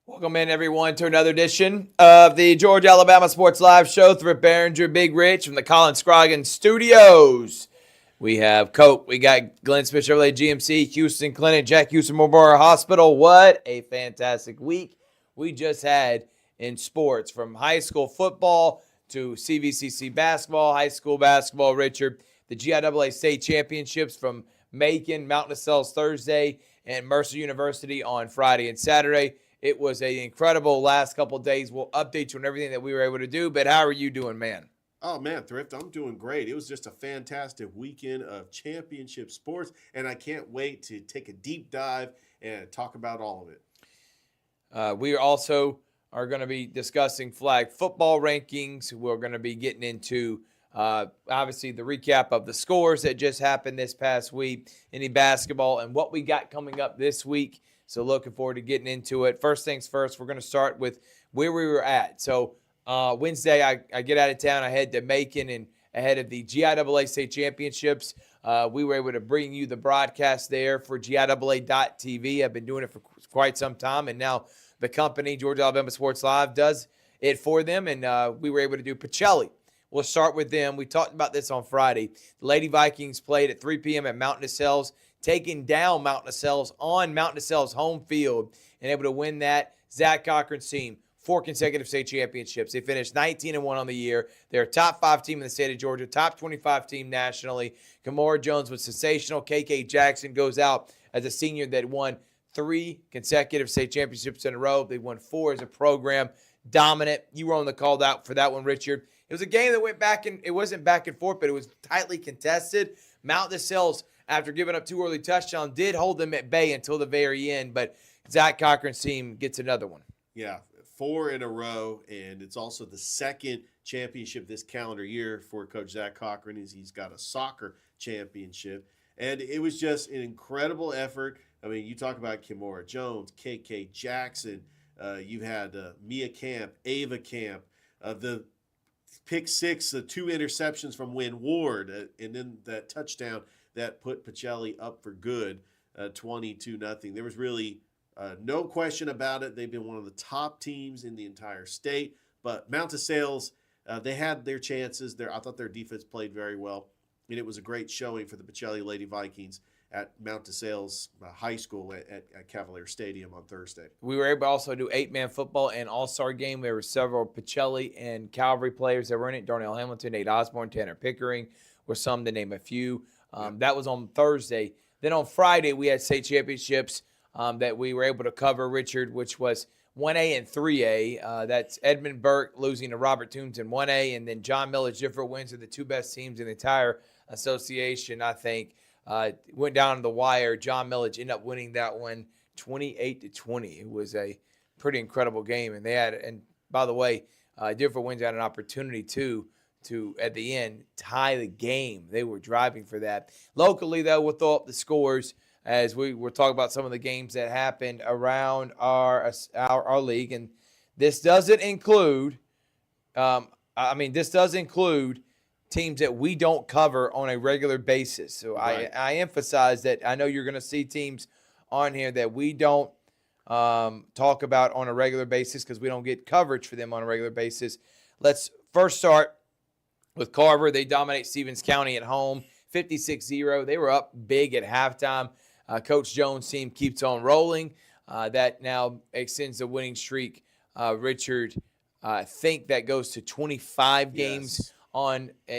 Welcome in, everyone, to another edition of the Georgia Alabama Sports Live Show. Thrift Barringer, Big Rich from the Colin Scroggins Studios. We have Coke. We got Glenn Smith Chevrolet GMC, Houston Clinic, Jack Houston Memorial Hospital. What a fantastic week we just had in sports, from high school football to CVCC basketball, high school basketball, Richard. The GIAA state championships from Macon, Mountain of Cells Thursday, and Mercer University on Friday and Saturday. It was an incredible last couple of days. We'll update you on everything that we were able to do. But how are you doing, man? Oh man, Thrift, I'm doing great. It was just a fantastic weekend of championship sports, and I can't wait to take a deep dive and talk about all of it. We also are going to be discussing flag football rankings. We're going to be getting into obviously the recap of the scores that just happened this past week, any basketball, and what we got coming up this week. So looking forward to getting into it. First things first, we're going to start with where we were at. So Wednesday, I get out of town. I head to Macon and ahead of the GIAA state championships. We were able to bring you the broadcast there for GIAA.tv. I've been doing it for quite some time, and now the company, Georgia Alabama Sports Live, does it for them, and we were able to do Pacelli. We'll start with them. We talked about this on Friday. The Lady Vikings played at 3 p.m. at Mountain of Cells, taking down Mountain of Cells on Mountain of Cells home field and able to win that. Zach Cochran's team, 4 consecutive state championships. They finished 19-1 on the year. They're a top 5 team in the state of Georgia, top 25 team nationally. Kimora Jones was sensational. KK Jackson goes out as a senior that won 3 consecutive state championships in a row. They won 4 as a program. Dominant. You were on the call out for that one, Richard. It was a game that went back and it wasn't back and forth, but it was tightly contested. Mountain of Cells, after giving up 2 early touchdowns, did hold them at bay until the very end, but Zach Cochran's team gets another one. Yeah, 4 in a row, and it's also the second championship this calendar year for Coach Zach Cochran. He's got a soccer championship, and it was just an incredible effort. I mean, you talk about Kimora Jones, KK Jackson. You had Mia Camp, Ava Camp, the pick 6, the 2 interceptions from Wynn Ward, and then that touchdown that put Pacelli up for good, 22-0. There was really no question about it. They've been one of the top teams in the entire state. But Mountain Cells, they had their chances. I thought their defense played very well, and it was a great showing for the Pacelli Lady Vikings at Mountain Cells High School at Cavalier Stadium on Thursday. We were able to also do 8-man football and all-star game. There were several Pacelli and Calvary players that were in it. Darnell Hamilton, Nate Osborne, Tanner Pickering were some to name a few. That was on Thursday. Then on Friday, we had state championships that we were able to cover, Richard, which was 1A and 3A. That's Edmund Burke losing to Robert Toombs in 1A, and then John Millage, Different Wins are the 2 best teams in the entire association, I think. Went down to the wire. John Millage ended up winning that one 28-20. It was a pretty incredible game. And by the way, Different Wins had an opportunity to at the end tie the game. They were driving for that. Locally, though, we'll throw up the scores as we were talking about some of the games that happened around our league. And this doesn't include this does include teams that we don't cover on a regular basis. So right. I emphasize that. I know you're going to see teams on here that we don't talk about on a regular basis because we don't get coverage for them on a regular basis. Let's first start with Carver. They dominate Stevens County at home, 56-0. They were up big at halftime. Coach Jones' team keeps on rolling. That now extends the winning streak. Richard, I think that goes to 25 games. Yes.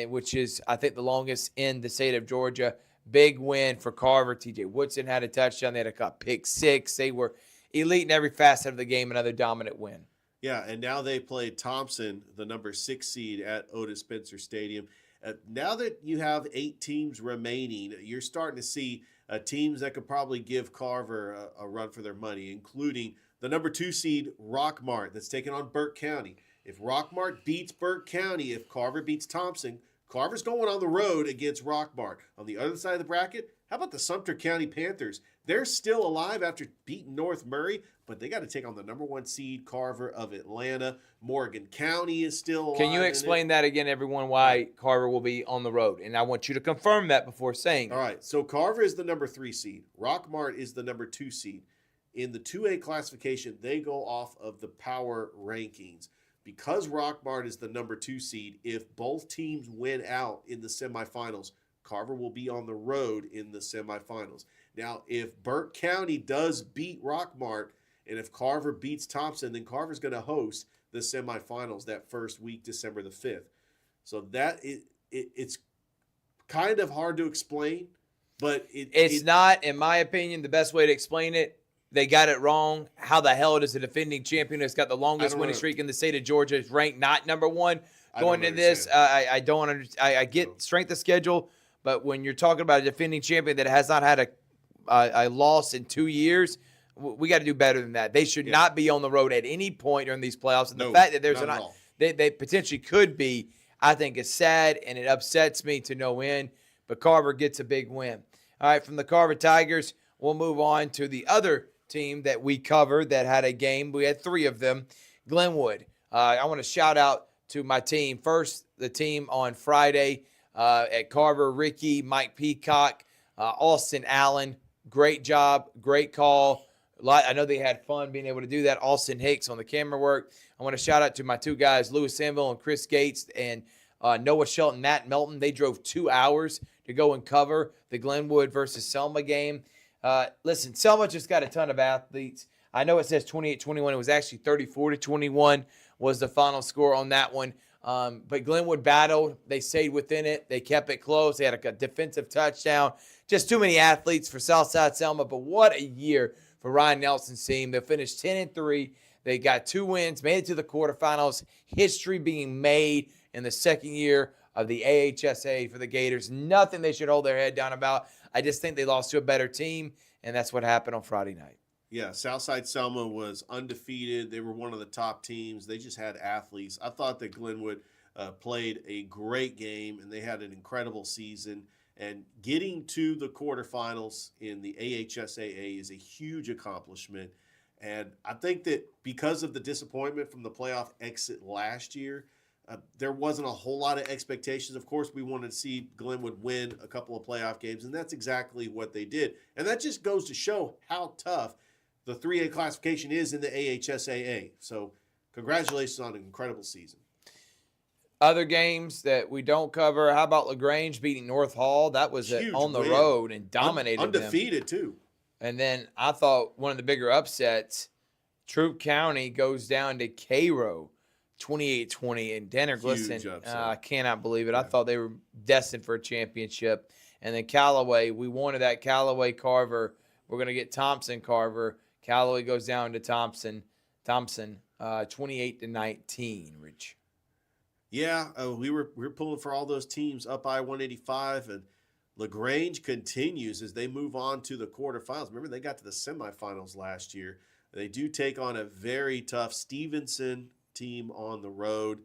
Which is, I think, the longest in the state of Georgia. Big win for Carver. TJ Woodson had a touchdown. They had a pick 6. They were elite in every facet of the game. Another dominant win. Yeah, and now they played Thompson, the number 6 seed at Otis Spencer Stadium. Now that you have 8 teams remaining, you're starting to see teams that could probably give Carver a run for their money, including the number 2 seed Rockmart that's taking on Burke County. If Rockmart beats Burke County, if Carver beats Thompson, Carver's going on the road against Rockmart. On the other side of the bracket, how about the Sumter County Panthers? They're still alive after beating North Murray, but they got to take on the number 1 seed Carver of Atlanta. Morgan County is still alive. Can you explain that again, everyone, why Carver will be on the road? And I want you to confirm that before saying. All right, so Carver is the number 3 seed. Rockmart is the number 2 seed. in the 2A classification, they go off of the power rankings. Because Rockmart is the number 2 seed, if both teams win out in the semifinals, Carver will be on the road in the semifinals. Now, if Burke County does beat Rockmart, and if Carver beats Thompson, then Carver's going to host the semifinals that first week, December the 5th. So it's kind of hard to explain, but it's not, in my opinion, the best way to explain it. They got it wrong. How the hell does a defending champion that's got the longest winning streak in the state of Georgia is ranked not number 1 going into this? I don't understand. I get strength of schedule, but when you're talking about a defending champion that has not had a loss in 2 years, we got to do better than that. They should not be on the road at any point during these playoffs. And the fact that there's they potentially could be, I think is sad, and it upsets me to no end. But Carver gets a big win. All right, from the Carver Tigers, we'll move on to the other team that we covered that had a game. We had 3 of them. Glenwood. I want to shout out to my team. First, the team on Friday at Carver, Ricky, Mike Peacock, Austin Allen. Great job, great call. I know they had fun being able to do that. Austin Hicks on the camera work. I want to shout out to my 2 guys, Lewis Sanville and Chris Gates, and Noah Shelton, Matt Melton. They drove 2 hours to go and cover the Glenwood versus Selma game. Listen, Selma just got a ton of athletes. I know it says 28-21. It was actually 34-21 was the final score on that one. But Glenwood battled. They stayed within it. They kept it close. They had a defensive touchdown. Just too many athletes for Southside Selma. But what a year for Ryan Nelson's team. They finished 10-3. They got 2 wins, made it to the quarterfinals. History being made in the second year of the AHSA for the Gators. Nothing they should hold their head down about. I just think they lost to a better team, and that's what happened on Friday night. Yeah, Southside Selma was undefeated. They were one of the top teams. They just had athletes. I thought that Glenwood played a great game, and they had an incredible season. And getting to the quarterfinals in the AHSAA is a huge accomplishment. And I think that because of the disappointment from the playoff exit last year, there wasn't a whole lot of expectations. Of course, we wanted to see Glenwood win a couple of playoff games, and that's exactly what they did. And that just goes to show how tough the 3A classification is in the AHSAA. So congratulations on an incredible season. Other games that we don't cover, how about LaGrange beating North Hall? That was on the road and dominated undefeated them. Too. And then I thought one of the bigger upsets, Troup County goes down to Cairo 28-20, and Danner Glisson, I cannot believe it. Yeah. I thought they were destined for a championship. And then Callaway, we wanted that Callaway Carver. We're going to get Thompson Carver. Callaway goes down to Thompson 28-19, Rich. Yeah, we were pulling for all those teams up I-185, and LaGrange continues as they move on to the quarterfinals. Remember, they got to the semifinals last year. They do take on a very tough Stevenson team on the road.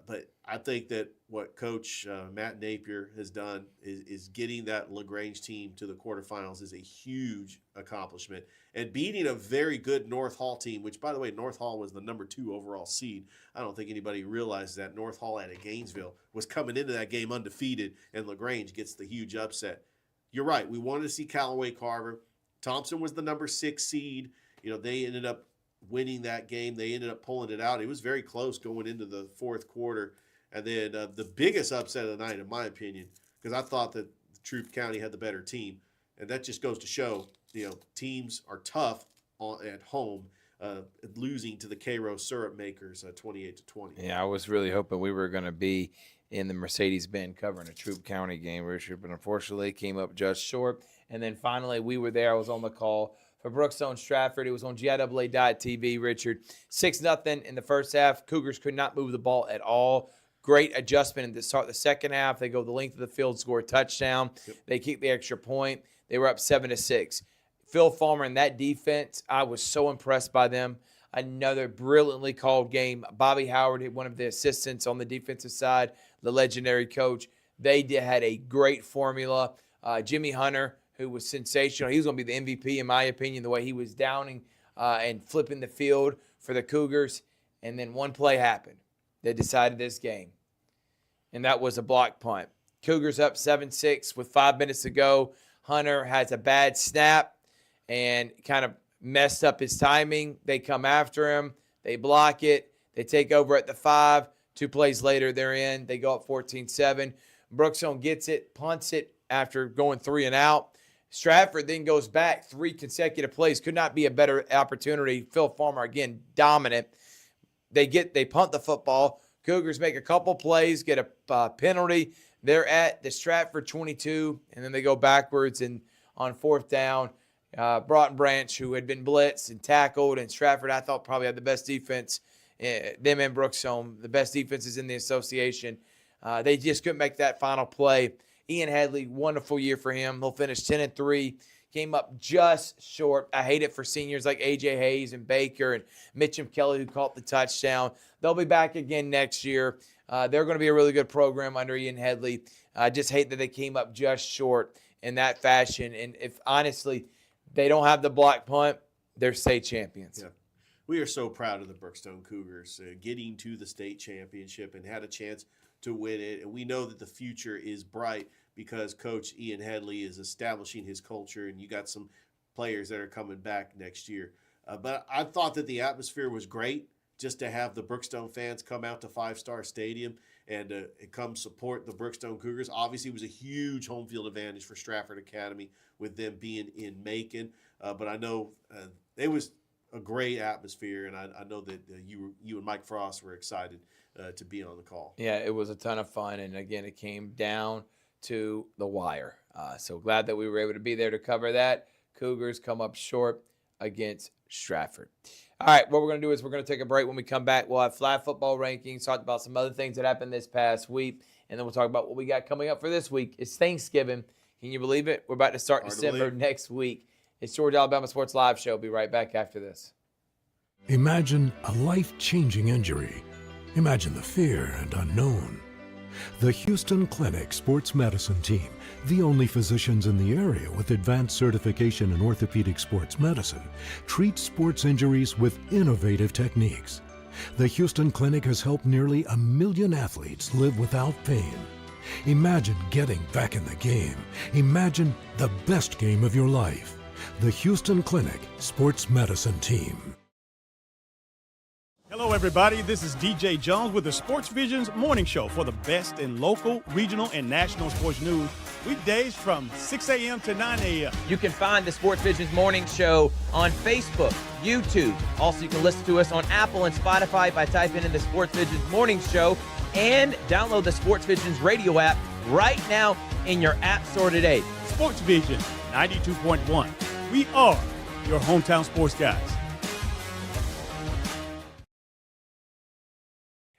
But I think that what Coach Matt Napier has done is getting that LaGrange team to the quarterfinals is a huge accomplishment. And beating a very good North Hall team, which, by the way, North Hall was the number 2 overall seed. I don't think anybody realized that North Hall out of Gainesville was coming into that game undefeated, and LaGrange gets the huge upset. You're right. We wanted to see Callaway Carver. Thompson was the number 6 seed. You know, they ended up winning that game. They ended up pulling it out. It was very close going into the fourth quarter. And then the biggest upset of the night, in my opinion, because I thought that Troup County had the better team. And that just goes to show, you know, teams are tough at home, losing to the Cairo Syrup Makers 28-20. Yeah, I was really hoping we were going to be in the Mercedes-Benz covering a Troup County game, Richard, but unfortunately it came up just short. And then finally we were there. I was on the call for Brookstone Stratford. It was on GIAA.TV, Richard. 6-0 in the first half. Cougars could not move the ball at all. Great adjustment in the start of the second half. They go the length of the field, score a touchdown. Yep. They kick the extra point. They were up 7-6. Phil Farmer and that defense, I was so impressed by them. Another brilliantly called game. Bobby Howard, one of the assistants on the defensive side, the legendary coach. They had a great formula. Jimmy Hunter, who was sensational. He was going to be the MVP, in my opinion, the way he was downing and flipping the field for the Cougars. And then one play happened that decided this game, and that was a block punt. Cougars up 7-6 with 5 minutes to go. Hunter has a bad snap and kind of messed up his timing. They come after him. They block it. They take over at the 5. 2 plays later, they're in. They go up 14-7. Brookstone gets it, punts it after going 3 and out. Stratford then goes back 3 consecutive plays. Could not be a better opportunity. Phil Farmer, again, dominant. They punt the football. Cougars make a couple plays, get a penalty. They're at the Stratford 22, and then they go backwards. And on 4th down, Broughton Branch, who had been blitzed and tackled, and Stratford, I thought, probably had the best defense. Them and Brookstone, the best defenses in the association. They just couldn't make that final play. Ian Headley, wonderful year for him. He'll finish 10-3. Came up just short. I hate it for seniors like A.J. Hayes and Baker and Mitchum Kelly, who caught the touchdown. They'll be back again next year. They're going to be a really good program under Ian Headley. I just hate that they came up just short in that fashion. And if, honestly, they don't have the block punt, they're state champions. Yeah. We are so proud of the Brookstone Cougars getting to the state championship and had a chance to win it. And we know that the future is bright because Coach Ian Headley is establishing his culture, and you got some players that are coming back next year. But I thought that the atmosphere was great just to have the Brookstone fans come out to Five Star Stadium and come support the Brookstone Cougars. Obviously, it was a huge home field advantage for Stratford Academy with them being in Macon. But I know it was a great atmosphere, and I know that you and Mike Frost were excited to be on the call. Yeah, it was a ton of fun, and again, it came down to the wire. So glad that we were able to be there to cover that. Cougars come up short against Stratford. All right, what we're going to do is we're going to take a break. When we come back, we'll have flag football rankings, talk about some other things that happened this past week, and then we'll talk about what we got coming up for this week. It's Thanksgiving. Can you believe it? We're about to start December next week. It's Georgia Alabama Sports Live Show. Be right back after this. Imagine a life-changing injury. Imagine the fear and unknown. The Houston Clinic Sports Medicine Team, the only physicians in the area with advanced certification in orthopedic sports medicine, treats sports injuries with innovative techniques. The Houston Clinic has helped nearly 1 million athletes live without pain. Imagine getting back in the game. Imagine the best game of your life. The Houston Clinic Sports Medicine Team. Hello, everybody. This is DJ Jones with the Sports Visions Morning Show for the best in local, regional, and national sports news. Weekdays from 6 a.m. to 9 a.m. You can find the Sports Visions Morning Show on Facebook, YouTube. Also, you can listen to us on Apple and Spotify by typing in the Sports Visions Morning Show, and download the Sports Visions radio app right now in your app store today. Sports Vision 92.1. We are your hometown sports guys.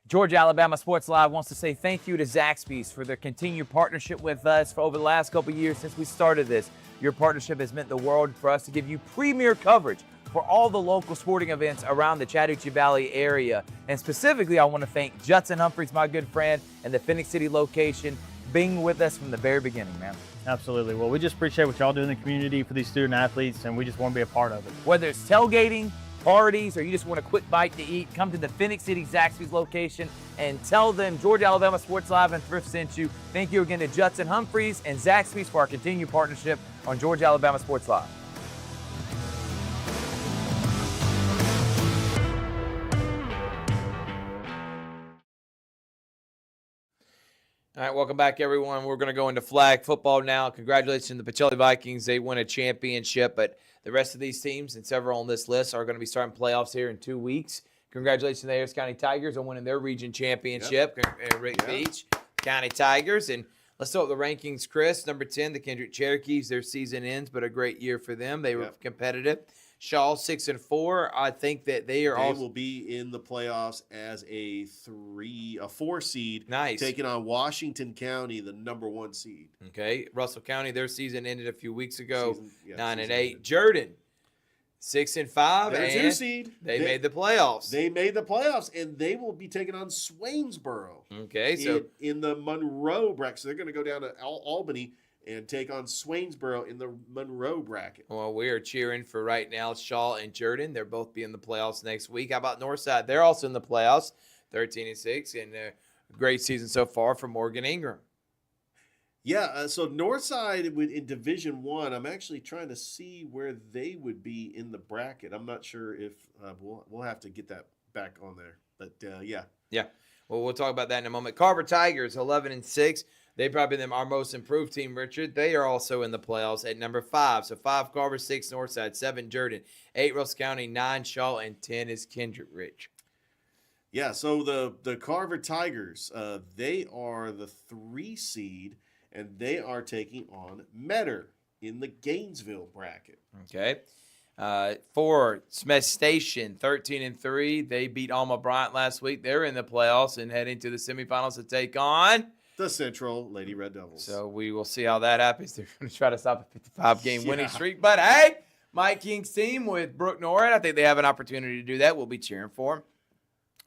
Georgia Alabama Sports Live wants to say thank you to Zaxby's for their continued partnership with us for over the last couple of years since we started this. Your partnership has meant the world for us to give you premier coverage for all the local sporting events around the Chattahoochee Valley area. And specifically, I want to thank Judson Humphreys, my good friend, and the Phoenix City location, being with us from the very beginning, man. Absolutely. Well, we just appreciate what y'all do in the community for these student athletes, and we just want to be a part of it. Whether it's tailgating, parties, or you just want a quick bite to eat, come to the Phoenix City Zaxby's location and tell them Georgia Alabama Sports Live and Thrift sent you. Thank you again to Judson Humphreys and Zaxby's for our continued partnership on Georgia Alabama Sports Live. All right, welcome back, everyone. We're going to go into flag football now. Congratulations to the Pacelli Vikings. They win a championship, but the rest of these teams and several on this list are going to be starting playoffs here in 2 weeks. Congratulations to the Harris County Tigers on winning their region championship at Rick Beach County Tigers. And let's start with the rankings, Chris. Number 10, the Kendrick Cherokees. Their season ends, but a great year for them. They were competitive. Shaw 6-4. I think that they will be in the playoffs as a 4 seed. Nice. Taking on Washington County, the number 1 seed. Okay. Russell County, their season ended a few weeks ago. 9-8. Ended. Jordan 6-5. They're and 2 seed. They made the playoffs. They made the playoffs, and they will be taking on Swainsboro. Okay. So in the Monroe bracket, so they're going to go down to Albany and take on Swainsboro in the Monroe bracket. Well, we are cheering for right now Shaw and Jordan. They'll both be in the playoffs next week. How about Northside? They're also in the playoffs, 13-6, and a great season so far for Morgan Ingram. Yeah, so Northside in Division One, I'm actually trying to see where they would be in the bracket. I'm not sure if we'll have to get that back on there, but yeah. Yeah. Well, we'll talk about that in a moment. Carver Tigers, 11-6. They've probably been our most improved team, Richard. They are also in the playoffs at number 5. So 5 Carver, 6 Northside, 7 Jordan, 8 Russell County, 9 Shaw, and 10 is Kendrick Rich. Yeah, so the Carver Tigers, they are the 3 seed, and they are taking on Metter in the Gainesville bracket. Okay. For Smith Station, 13-3. They beat Alma Bryant last week. They're in the playoffs and heading to the semifinals to take on the Central Lady Red Devils. So we will see how that happens. They're going to try to stop a 55-game winning streak. But, hey, Mike King's team with Brooke Norwood, I think they have an opportunity to do that. We'll be cheering for them.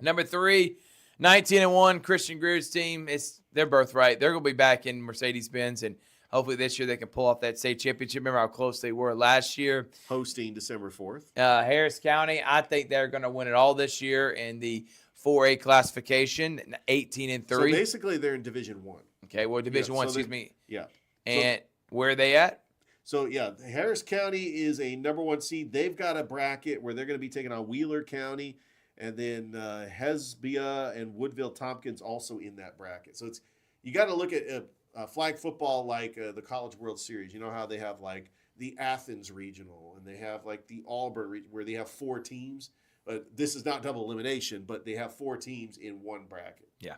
Number 3, 19-1, Christian Greer's team. It's their birthright. They're going to be back in Mercedes-Benz, and hopefully this year they can pull off that state championship. Remember how close they were last year. Hosting December 4th. Harris County, I think they're going to win it all this year in the 4A classification, 18-3. So basically they're in Division 1. Okay, well, Division 1, so excuse me. Yeah. And where are they at? So, yeah, Harris County is a number 1 seed. They've got a bracket where they're going to be taking on Wheeler County, and then Hesbia and Woodville Tompkins also in that bracket. So you got to look at flag football like the College World Series. You know how they have like the Athens regional and they have like the Auburn where they have 4 teams. But this is not double elimination, but they have 4 teams in one bracket. Yeah.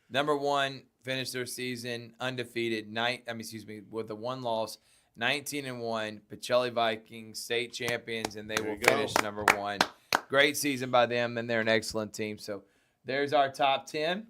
Number 1 finished their season undefeated. With the 1 loss, 19-1. Pacelli Vikings, state champions, and they will finish number 1. Great season by them, and they're an excellent team. So there's our top 10.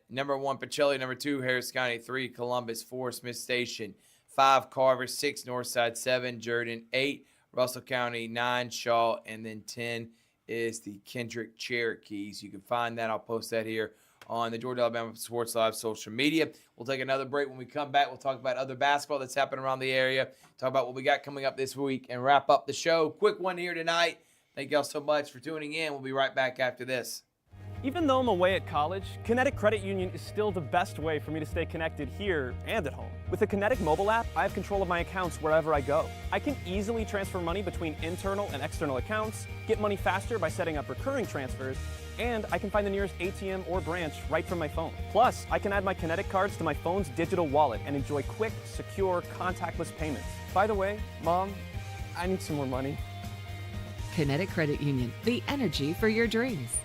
Number 1, Pacelli. Number 2, Harris County. 3, Columbus. 4, Smith Station. 5, Carver. 6, Northside. 7, Jordan. 8, Russell County. 9, Shaw. And then 10 is the Kendrick Cherokees. You can find that. I'll post that here on the Georgia Alabama Sports Live social media. We'll take another break. When we come back, we'll talk about other basketball that's happening around the area, talk about what we got coming up this week, and wrap up the show. Quick one here tonight. Thank y'all so much for tuning in. We'll be right back after this. Even though I'm away at college, Kinetic Credit Union is still the best way for me to stay connected here and at home. With the Kinetic mobile app, I have control of my accounts wherever I go. I can easily transfer money between internal and external accounts, get money faster by setting up recurring transfers, and I can find the nearest ATM or branch right from my phone. Plus, I can add my Kinetic cards to my phone's digital wallet and enjoy quick, secure, contactless payments. By the way, Mom, I need some more money. Kinetic Credit Union, the energy for your dreams.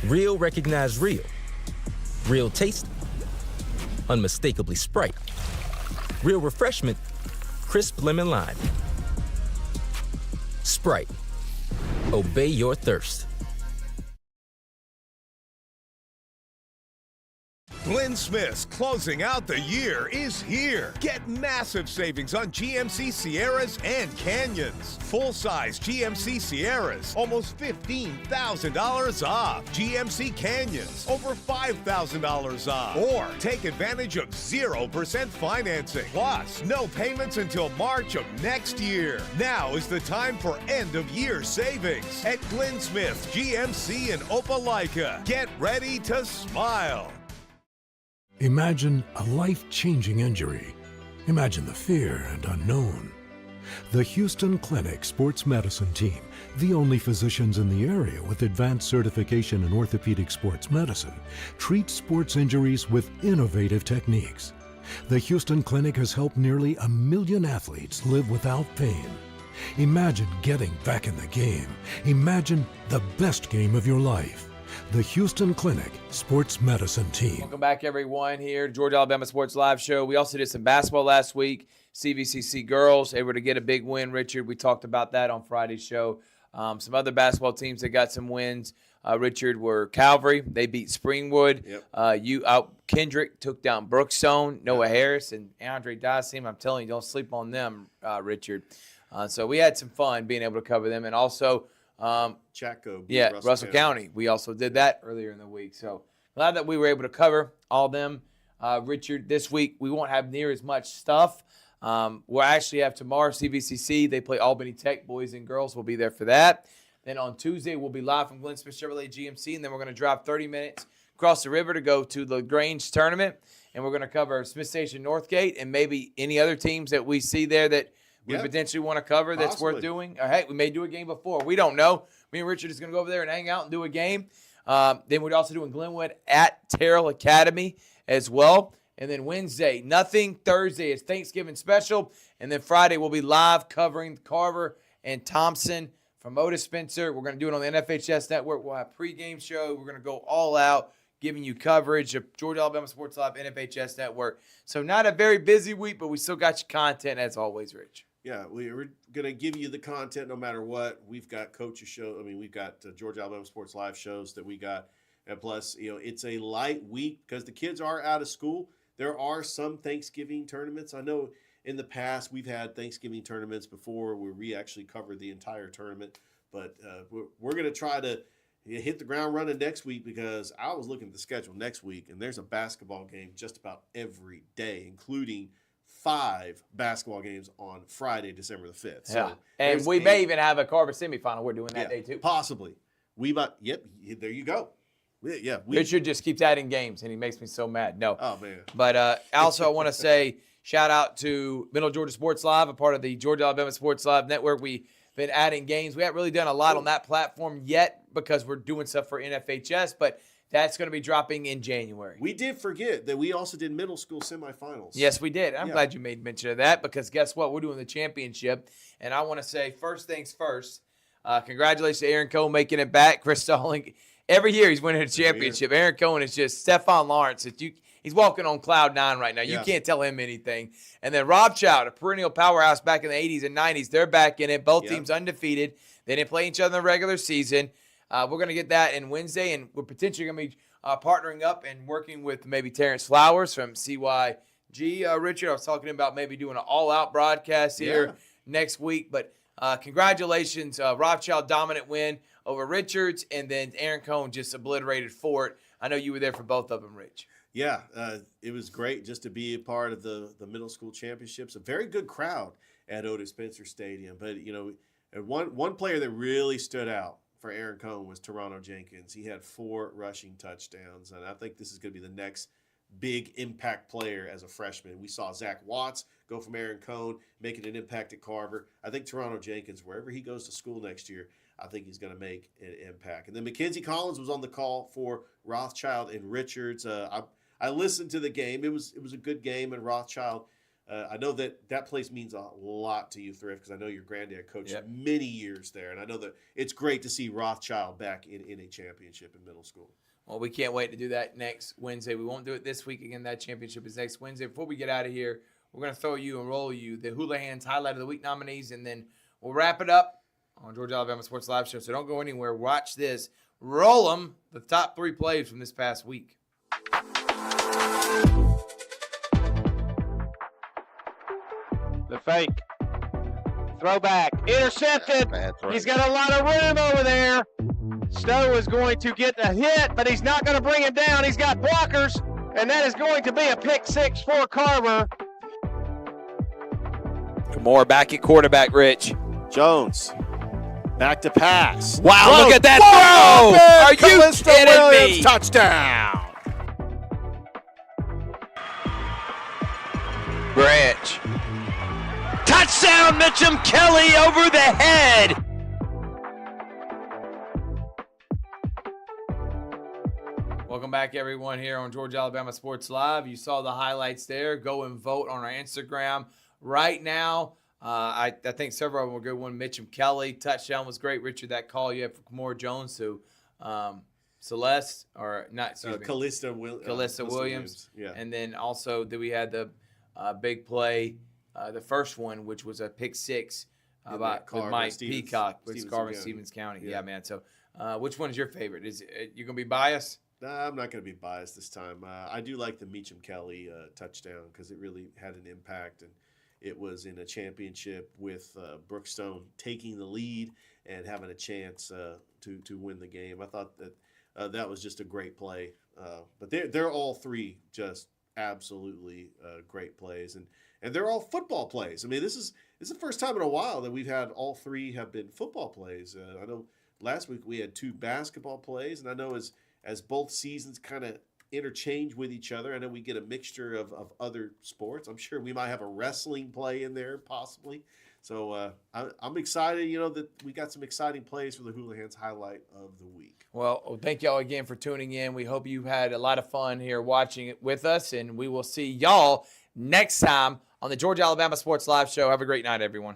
Real recognize real. Real taste, unmistakably Sprite. Real refreshment, crisp lemon lime. Sprite, obey your thirst. Glenn Smith's closing out the year is here. Get massive savings on GMC Sierras and Canyons. Full-size GMC Sierras, almost $15,000 off. GMC Canyons, over $5,000 off. Or take advantage of 0% financing. Plus, no payments until March of next year. Now is the time for end-of-year savings at Glenn Smith's GMC in Opelika. Get ready to smile. Imagine a life-changing injury. Imagine the fear and unknown. The Houston Clinic Sports Medicine Team, the only physicians in the area with advanced certification in orthopedic sports medicine, treats sports injuries with innovative techniques. The Houston Clinic has helped nearly 1 million athletes live without pain. Imagine getting back in the game. Imagine the best game of your life. The Houston Clinic Sports Medicine Team. Welcome back, everyone, here, Georgia Alabama Sports Live Show. We also did some basketball last week. CVCC girls able to get a big win, Richard. We talked about that on Friday's show. Some other basketball teams that got some wins, Richard, were Calvary. They beat Springwood. Yep. Kendrick took down Brookstone, Noah Harris, and Andre Dasim. I'm telling you, don't sleep on them, Richard. So we had some fun being able to cover them. And also, Chaco. Russell County. We also did that earlier in the week. So glad that we were able to cover all them. Richard, this week we won't have near as much stuff. We'll actually have tomorrow CVCC. They play Albany Tech. Boys and girls will be there for that. Then on Tuesday, we'll be live from Glenn Smith Chevrolet GMC, and then we're going to drive 30 minutes across the river to go to the Grange tournament, and we're going to cover Smith Station Northgate and maybe any other teams that we see there that we potentially want to cover that's worth doing. Or, hey, we may do a game before. We don't know. Me and Richard is going to go over there and hang out and do a game. Then we're also doing Glenwood at Terrell Academy as well. And then Wednesday, nothing. Thursday is Thanksgiving special. And then Friday, we'll be live covering Carver and Thompson from Otis Spencer. We're going to do it on the NFHS Network. We'll have a pregame show. We're going to go all out, giving you coverage of Georgia Alabama Sports Live, NFHS Network. So not a very busy week, but we still got you content as always, Rich. Yeah, we're going to give you the content no matter what. We've got coaches show. I mean, we've got Georgia Alabama Sports Live shows that we got. And plus, it's a light week because the kids are out of school. There are some Thanksgiving tournaments. I know in the past we've had Thanksgiving tournaments before where we actually covered the entire tournament. But we're going to try to hit the ground running next week because I was looking at the schedule next week, and there's a basketball game just about every day, including 5 basketball games on Friday, December the 5th. So and we may even have a Carver semifinal we're doing that day too. Possibly. There you go. Yeah, Richard just keeps adding games, and he makes me so mad. No. Oh, man. But also I want to say shout out to Middle Georgia Sports Live, a part of the Georgia Alabama Sports Live Network. We've been adding games. We haven't really done a lot on that platform yet because we're doing stuff for NFHS, but that's going to be dropping in January. We did forget that we also did middle school semifinals. Yes, we did. I'm glad you made mention of that because guess what? We're doing the championship. And I want to say, first things first, congratulations to Aaron Cohen making it back. Chris Stalling, every year he's winning a championship. Aaron Cohen is just Stephon Lawrence. He's walking on cloud 9 right now. You can't tell him anything. And then Rob Child, a perennial powerhouse back in the 80s and 90s, they're back in it. Both teams undefeated. They didn't play each other in the regular season. We're going to get that in Wednesday, and we're potentially going to be partnering up and working with maybe Terrence Flowers from CYG. Richard, I was talking about maybe doing an all-out broadcast here next week. But congratulations, Rothschild dominant win over Richards, and then Aaron Cohen just obliterated Fort. I know you were there for both of them, Rich. Yeah, it was great just to be a part of the middle school championships. A very good crowd at Otis Spencer Stadium. But, one player that really stood out for Aaron Cohen was Toronto Jenkins. He had 4 rushing touchdowns, and I think this is going to be the next big impact player as a freshman. We saw Zach Watts go from Aaron Cohen, making an impact at Carver. I think Toronto Jenkins, wherever he goes to school next year, I think he's going to make an impact. And then Mackenzie Collins was on the call for Rothschild and Richards. I listened to the game. It was a good game, and Rothschild, I know that place means a lot to you, Thrift, because I know your granddad coached many years there, and I know that it's great to see Rothschild back in a championship in middle school. Well, we can't wait to do that next Wednesday. We won't do it this week. Again, that championship is next Wednesday. Before we get out of here, we're going to throw you and roll you the Houlihan's Highlight of the Week nominees, and then we'll wrap it up on Georgia Alabama Sports Live Show. So don't go anywhere. Watch this. Roll them, the top 3 plays from this past week. The fake. Throwback. Intercepted. He's got a lot of room over there. Stowe is going to get a hit, but he's not going to bring him down. He's got blockers, and that is going to be a pick 6 for Carver. More back at quarterback, Rich. Jones. Back to pass. Wow, throw. Look at that throw. Are you kidding me? Touchdown. Branch. Touchdown, Mitchum Kelly over the head. Welcome back, everyone, here on Georgia Alabama Sports Live. You saw the highlights there. Go and vote on our Instagram right now. I think several of them were good. One, Mitchum Kelly. Touchdown was great. Richard, that call you had for Kamora Jones to Celeste, or not, excuse me. Callista Williams. Yeah. And then also we had the big play, the first one, which was a pick 6 in about that car with by Mike Stevens- Peacock with Stevenson Scarver County. Stevens County. Yeah. Yeah, man. So, which one is your favorite? Is you gonna be biased? Nah, I'm not going to be biased this time. I do like the Meacham Kelly touchdown because it really had an impact, and it was in a championship with Brookstone taking the lead and having a chance to win the game. I thought that that was just a great play. But they're all three just absolutely great plays, and they're all football plays. I mean, this is the first time in a while that we've had all three have been football plays. I know last week we had 2 basketball plays, and I know as both seasons kind of interchange with each other, I know we get a mixture of other sports. I'm sure we might have a wrestling play in there possibly. So I'm excited, that we got some exciting plays for the Houlihan's highlight of the week. Well, thank y'all again for tuning in. We hope you had a lot of fun here watching it with us, and we will see y'all next time on the Georgia Alabama Sports Live Show. Have a great night, everyone.